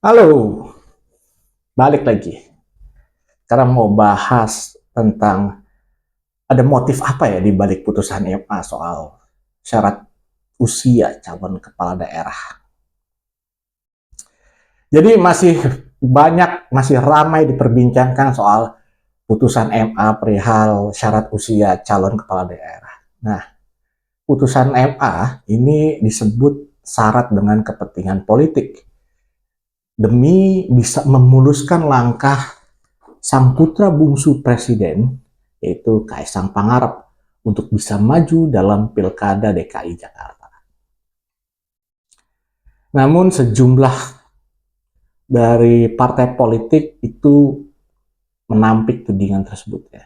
Halo, balik lagi. Sekarang mau bahas tentang ada motif apa ya di balik putusan MA soal syarat usia calon kepala daerah. Jadi masih ramai diperbincangkan soal putusan MA perihal syarat usia calon kepala daerah. Nah, putusan MA ini disebut syarat dengan kepentingan politik demi bisa memuluskan langkah sang putra bungsu presiden, yaitu Kaisang Pangarep, untuk bisa maju dalam Pilkada DKI Jakarta. Namun sejumlah dari partai politik itu menampik tudingan tersebut ya.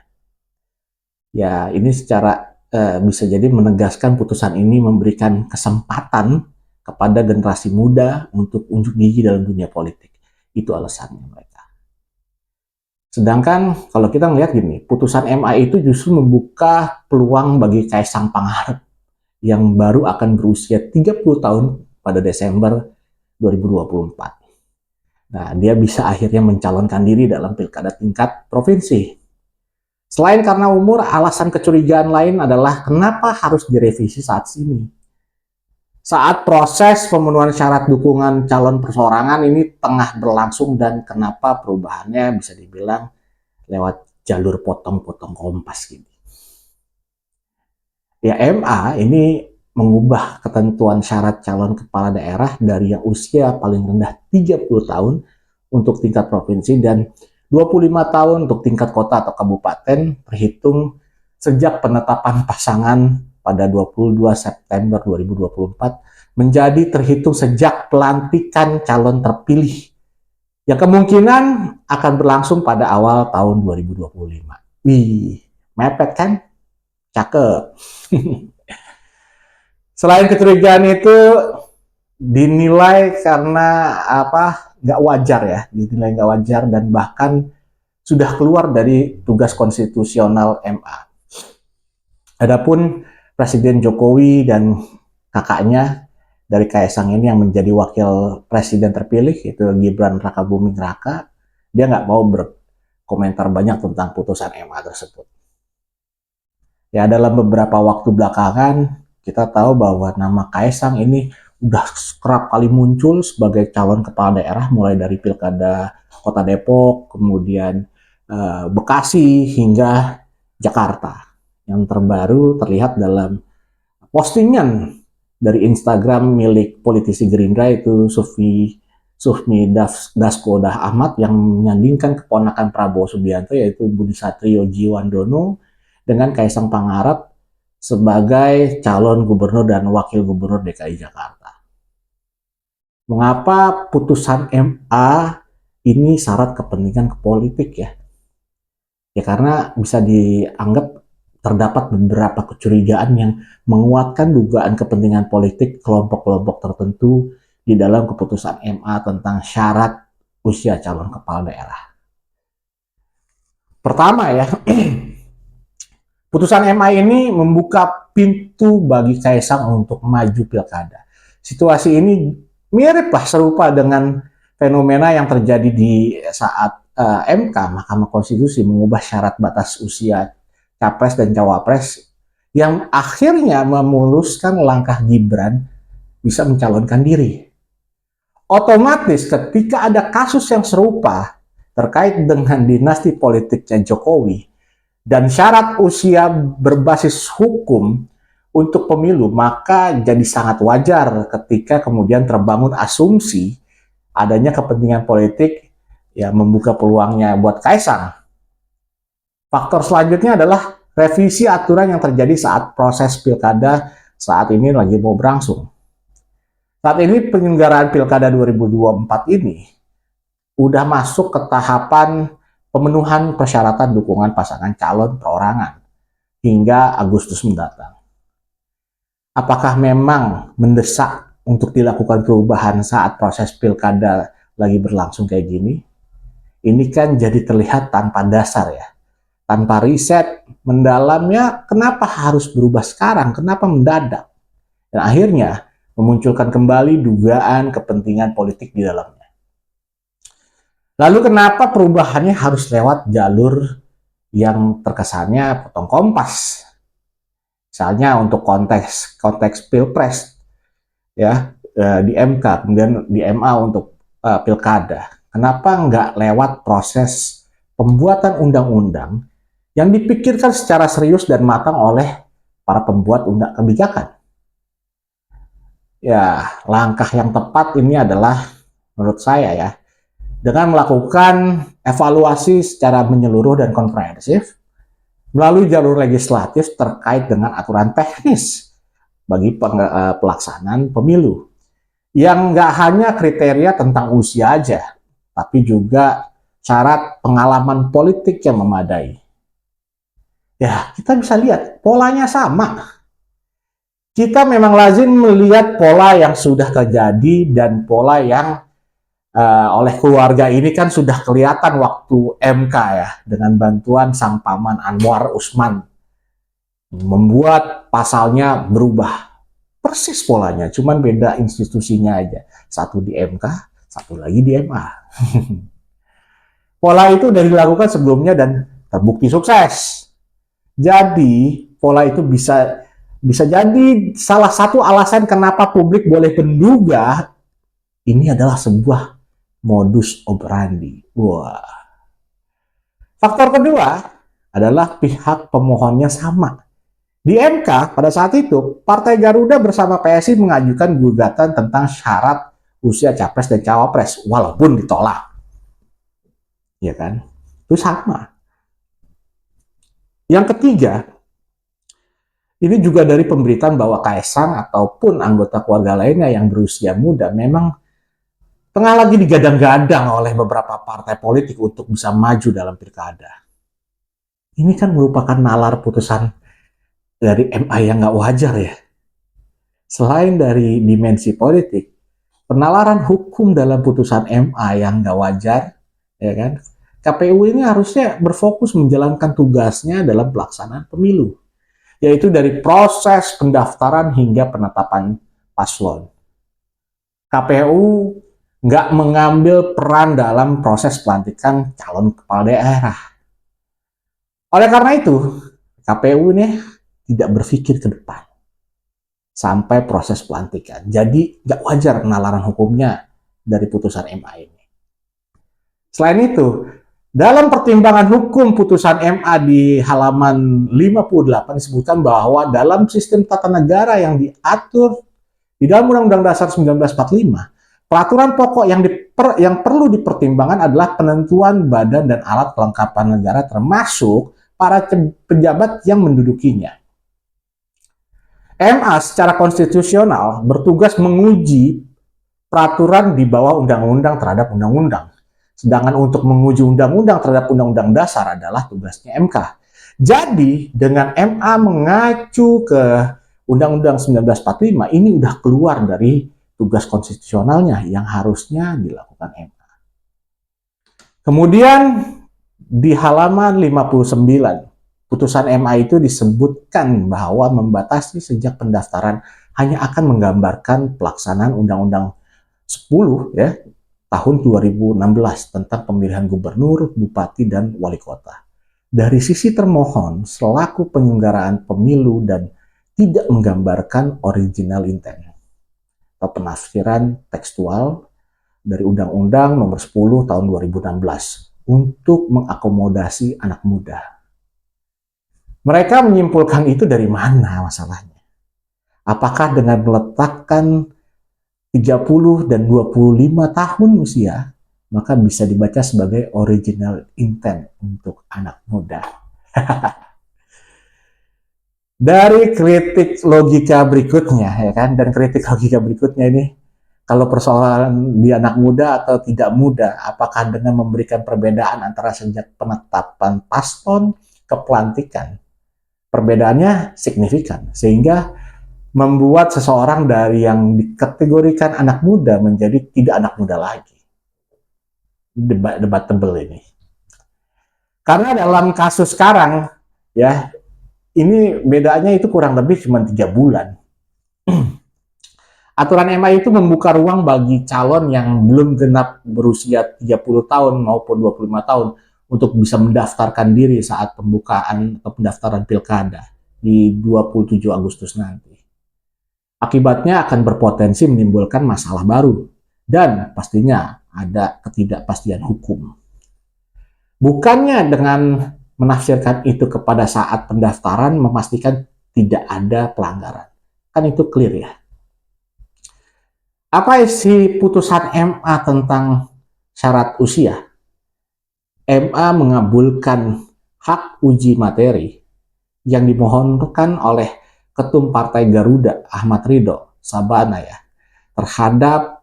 Ya, ini secara bisa jadi menegaskan putusan ini memberikan kesempatan kepada generasi muda untuk unjuk gigi dalam dunia politik. Itu alasannya mereka. Sedangkan kalau kita melihat gini, putusan MA itu justru membuka peluang bagi Kaisang Pangarep yang baru akan berusia 30 tahun pada Desember 2024. Nah, dia bisa akhirnya mencalonkan diri dalam pilkada tingkat provinsi. Selain karena umur, alasan kecurigaan lain adalah kenapa harus direvisi saat ini. Saat proses pemenuhan syarat dukungan calon perseorangan ini tengah berlangsung dan kenapa perubahannya bisa dibilang lewat jalur potong-potong kompas gitu. Ya, MA ini mengubah ketentuan syarat calon kepala daerah dari yang usia paling rendah 30 tahun untuk tingkat provinsi dan 25 tahun untuk tingkat kota atau kabupaten terhitung sejak penetapan pasangan pada 22 September 2024 menjadi terhitung sejak pelantikan calon terpilih yang kemungkinan akan berlangsung pada awal tahun 2025. Wih, mepet kan? Cakep. Selain kecurigaan itu dinilai karena apa? Nggak wajar ya, dinilai nggak wajar dan bahkan sudah keluar dari tugas konstitusional MA. Adapun Presiden Jokowi dan kakaknya dari Kaisang ini yang menjadi wakil presiden terpilih, itu Gibran Rakabuming Raka, dia nggak mau berkomentar banyak tentang putusan MA tersebut. Ya, dalam beberapa waktu belakangan, kita tahu bahwa nama Kaisang ini udah kerap kali muncul sebagai calon kepala daerah, mulai dari Pilkada Kota Depok, kemudian Bekasi, hingga Jakarta. Yang terbaru terlihat dalam postingan dari Instagram milik politisi Gerindra itu Sufmi Dasko Ahmad yang menyandingkan keponakan Prabowo Subianto yaitu Budi Satrio Jiwandono dengan Kaisang Pangarep sebagai calon gubernur dan wakil gubernur DKI Jakarta. Mengapa putusan MA ini syarat kepentingan politik ya? Ya karena bisa dianggap terdapat beberapa kecurigaan yang menguatkan dugaan kepentingan politik kelompok-kelompok tertentu di dalam keputusan MA tentang syarat usia calon kepala daerah. Pertama ya, putusan MA ini membuka pintu bagi Kaisang untuk maju pilkada. Situasi ini miriplah serupa dengan fenomena yang terjadi di saat MK, Mahkamah Konstitusi, mengubah syarat batas usia Capres dan Cawapres yang akhirnya memuluskan langkah Gibran bisa mencalonkan diri. Otomatis ketika ada kasus yang serupa terkait dengan dinasti politiknya Jokowi dan syarat usia berbasis hukum untuk pemilu, maka jadi sangat wajar ketika kemudian terbangun asumsi adanya kepentingan politik yang membuka peluangnya buat Kaisang. Faktor selanjutnya adalah revisi aturan yang terjadi saat proses pilkada saat ini lagi mau berlangsung. Saat ini penyelenggaraan pilkada 2024 ini udah masuk ke tahapan pemenuhan persyaratan dukungan pasangan calon perorangan hingga Agustus mendatang. Apakah memang mendesak untuk dilakukan perubahan saat proses pilkada lagi berlangsung kayak gini? Ini kan jadi terlihat tanpa dasar ya. Tanpa riset mendalamnya, kenapa harus berubah sekarang? Kenapa mendadak? Dan akhirnya memunculkan kembali dugaan kepentingan politik di dalamnya. Lalu kenapa perubahannya harus lewat jalur yang terkesannya potong kompas? Misalnya untuk konteks pilpres ya, di MK, kemudian di MA untuk pilkada. Kenapa nggak lewat proses pembuatan undang-undang yang dipikirkan secara serius dan matang oleh para pembuat undang kebijakan? Ya, langkah yang tepat ini adalah menurut saya ya, dengan melakukan evaluasi secara menyeluruh dan komprehensif melalui jalur legislatif terkait dengan aturan teknis bagi pelaksanaan pemilu yang nggak hanya kriteria tentang usia aja, tapi juga syarat pengalaman politik yang memadai. Ya, kita bisa lihat polanya sama. Kita memang lazim melihat pola yang sudah terjadi dan pola yang oleh keluarga ini kan sudah kelihatan waktu MK ya, dengan bantuan sang paman Anwar Usman membuat pasalnya berubah. Persis polanya, cuman beda institusinya aja. Satu di MK, satu lagi di MA. Pola itu sudah dilakukan sebelumnya dan terbukti sukses. Jadi, pola itu bisa jadi salah satu alasan kenapa publik boleh menduga ini adalah sebuah modus operandi. Wah. Faktor kedua adalah pihak pemohonnya sama. Di MK pada saat itu, Partai Garuda bersama PSI mengajukan gugatan tentang syarat usia capres dan cawapres, walaupun ditolak. Ya kan? Itu sama. Yang ketiga, ini juga dari pemberitaan bahwa Kaisang ataupun anggota keluarga lainnya yang berusia muda memang tengah lagi digadang-gadang oleh beberapa partai politik untuk bisa maju dalam pilkada. Ini kan merupakan nalar putusan dari MA yang nggak wajar ya. Selain dari dimensi politik, penalaran hukum dalam putusan MA yang nggak wajar, ya kan? KPU ini harusnya berfokus menjalankan tugasnya dalam pelaksanaan pemilu, yaitu dari proses pendaftaran hingga penetapan paslon. KPU nggak mengambil peran dalam proses pelantikan calon kepala daerah. Oleh karena itu, KPU ini tidak berpikir ke depan sampai proses pelantikan. Jadi nggak wajar penalaran hukumnya dari putusan MA ini. Selain itu, dalam pertimbangan hukum putusan MA di halaman 58 disebutkan bahwa dalam sistem tata negara yang diatur di dalam Undang-Undang Dasar 1945, peraturan pokok yang perlu dipertimbangkan adalah penentuan badan dan alat kelengkapan negara termasuk para pejabat yang mendudukinya. MA secara konstitusional bertugas menguji peraturan di bawah undang-undang terhadap undang-undang. Sedangkan untuk menguji undang-undang terhadap undang-undang dasar adalah tugasnya MK. Jadi dengan MA mengacu ke Undang-Undang 1945 ini udah keluar dari tugas konstitusionalnya yang harusnya dilakukan MA. Kemudian di halaman 59 putusan MA itu disebutkan bahwa membatasi sejak pendaftaran hanya akan menggambarkan pelaksanaan Undang-Undang 10 ya tahun 2016 tentang pemilihan gubernur, bupati, dan wali kota. Dari sisi termohon selaku penyelenggaraan pemilu dan tidak menggambarkan original intent atau penafsiran tekstual dari Undang-Undang Nomor 10 Tahun 2016 untuk mengakomodasi anak muda. Mereka menyimpulkan itu dari mana masalahnya? Apakah dengan meletakkan 30 dan 25 tahun usia, maka bisa dibaca sebagai original intent untuk anak muda? Dari kritik logika berikutnya, ya kan? Dan kritik logika berikutnya ini, kalau persoalan di anak muda atau tidak muda, apakah dengan memberikan perbedaan antara sejak penetapan paslon ke pelantikan? Perbedaannya signifikan, sehingga membuat seseorang dari yang dikategorikan anak muda menjadi tidak anak muda lagi. Debatable ini. Karena dalam kasus sekarang, ya, ini bedanya itu kurang lebih cuma 3 bulan. Aturan MA itu membuka ruang bagi calon yang belum genap berusia 30 tahun maupun 25 tahun untuk bisa mendaftarkan diri saat pembukaan atau pendaftaran pilkada di 27 Agustus nanti. Akibatnya akan berpotensi menimbulkan masalah baru dan pastinya ada ketidakpastian hukum. Bukannya dengan menafsirkan itu kepada saat pendaftaran memastikan tidak ada pelanggaran. Kan itu clear ya. Apa isi putusan MA tentang syarat usia? MA mengabulkan hak uji materi yang dimohonkan oleh Ketum Partai Garuda Ahmad Ridho Sabana ya terhadap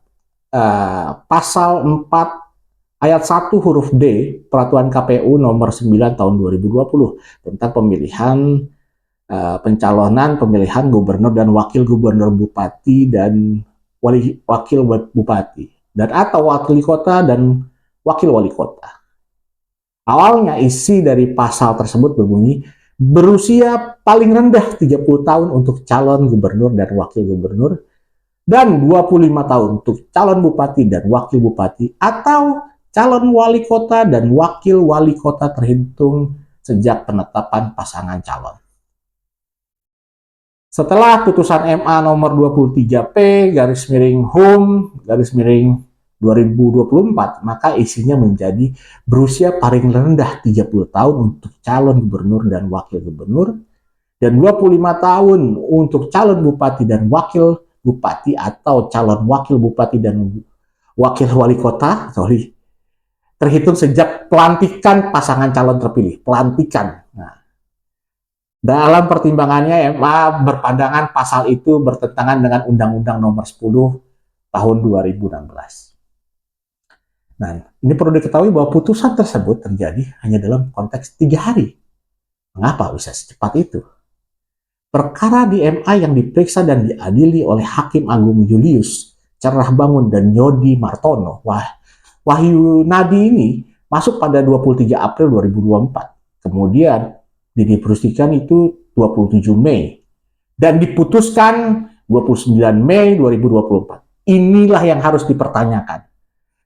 pasal 4 ayat 1 huruf D Peraturan KPU nomor 9 tahun 2020 tentang pemilihan pencalonan pemilihan gubernur dan wakil gubernur bupati dan wakil bupati dan atau wali kota dan wakil wali kota. Awalnya isi dari pasal tersebut berbunyi berusia paling rendah 30 tahun untuk calon gubernur dan wakil gubernur dan 25 tahun untuk calon bupati dan wakil bupati atau calon wali kota dan wakil wali kota terhitung sejak penetapan pasangan calon. Setelah putusan MA nomor 23P garis miring HUM garis miring 2024, maka isinya menjadi berusia paling rendah 30 tahun untuk calon gubernur dan wakil gubernur dan 25 tahun untuk calon bupati dan wakil bupati atau calon wakil bupati dan wakil wali kota, terhitung sejak pelantikan pasangan calon terpilih, pelantikan. Nah, dalam pertimbangannya MA berpandangan pasal itu bertentangan dengan Undang-Undang Nomor 10 tahun 2016. Nah, ini perlu diketahui bahwa putusan tersebut terjadi hanya dalam konteks 3 hari. Mengapa bisa secepat itu? Perkara di MA yang diperiksa dan diadili oleh Hakim Agung Julius Cerah Bangun dan Yodi Martono, Wahyu Nadi ini masuk pada 23 April 2024. Kemudian didistribusikan itu 27 Mei dan diputuskan 29 Mei 2024. Inilah yang harus dipertanyakan.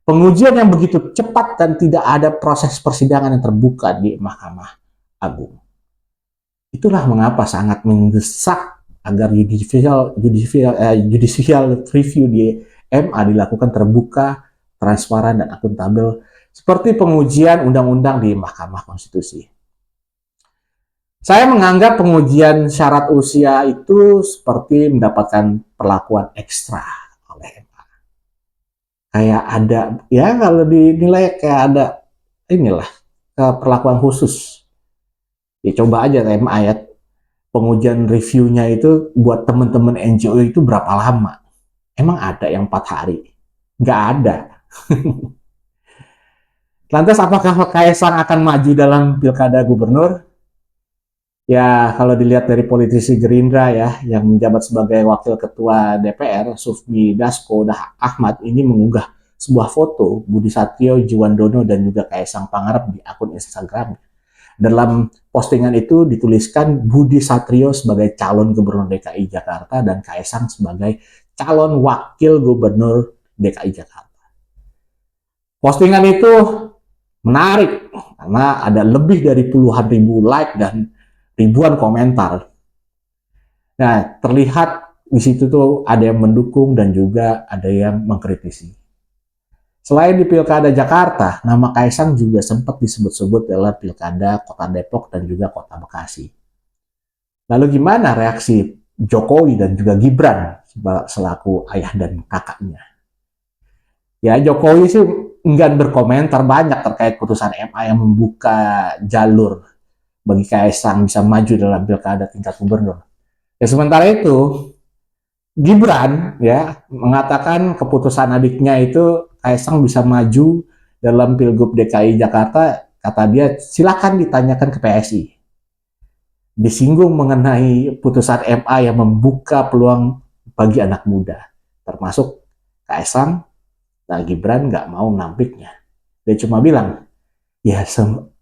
Pengujian yang begitu cepat dan tidak ada proses persidangan yang terbuka di Mahkamah Agung. Itulah mengapa sangat mendesak agar judicial review di MA dilakukan terbuka, transparan, dan akuntabel seperti pengujian undang-undang di Mahkamah Konstitusi. Saya menganggap pengujian syarat usia itu seperti mendapatkan perlakuan ekstra oleh MA. Kayak ada, ya kalau dinilai kayak ada inilah perlakuan khusus. Ya coba aja MA ya, pengujian reviewnya itu buat teman-teman NGO itu berapa lama? Emang ada yang 4 hari? Nggak ada. Lantas apakah Kaisang akan maju dalam pilkada gubernur? Ya, kalau dilihat dari politisi Gerindra ya, yang menjabat sebagai wakil ketua DPR, Sufmi Dasko Ahmad ini mengunggah sebuah foto Budi Satrio, Jiwandono, dan juga Kaisang Pangarep di akun Instagram. Dalam postingan itu dituliskan Budi Satrio sebagai calon gubernur DKI Jakarta dan Kaisang sebagai calon wakil gubernur DKI Jakarta. Postingan itu menarik karena ada lebih dari puluhan ribu like dan ribuan komentar. Nah, terlihat di situ tuh ada yang mendukung dan juga ada yang mengkritisi. Selain di Pilkada Jakarta, nama Kaisang juga sempat disebut-sebut dalam Pilkada Kota Depok dan juga Kota Bekasi. Lalu gimana reaksi Jokowi dan juga Gibran selaku ayah dan kakaknya? Ya, Jokowi sih enggan berkomentar banyak terkait putusan MA yang membuka jalur bagi Kaisang bisa maju dalam pilkada tingkat gubernur. Ya, sementara itu Gibran ya mengatakan keputusan adiknya itu Kaisang bisa maju dalam Pilgub DKI Jakarta, kata dia silakan ditanyakan ke PSI. Disinggung mengenai putusan MA yang membuka peluang bagi anak muda, termasuk Kaisang dan Gibran nggak mau nampiknya. Dia cuma bilang, ya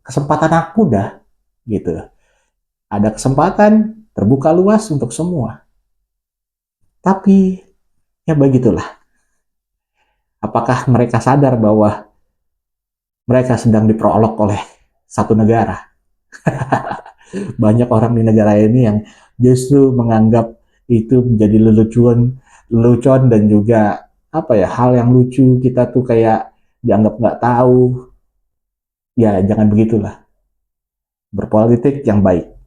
kesempatan anak muda gitu. Ada kesempatan terbuka luas untuk semua. Tapi Ya begitulah. Apakah mereka sadar bahwa mereka sedang diperolok oleh satu negara? Banyak orang di negara ini yang justru menganggap itu menjadi lelucon dan juga apa ya, hal yang lucu. Kita tuh kayak dianggap nggak tahu. Ya jangan begitulah. Berpolitik yang baik.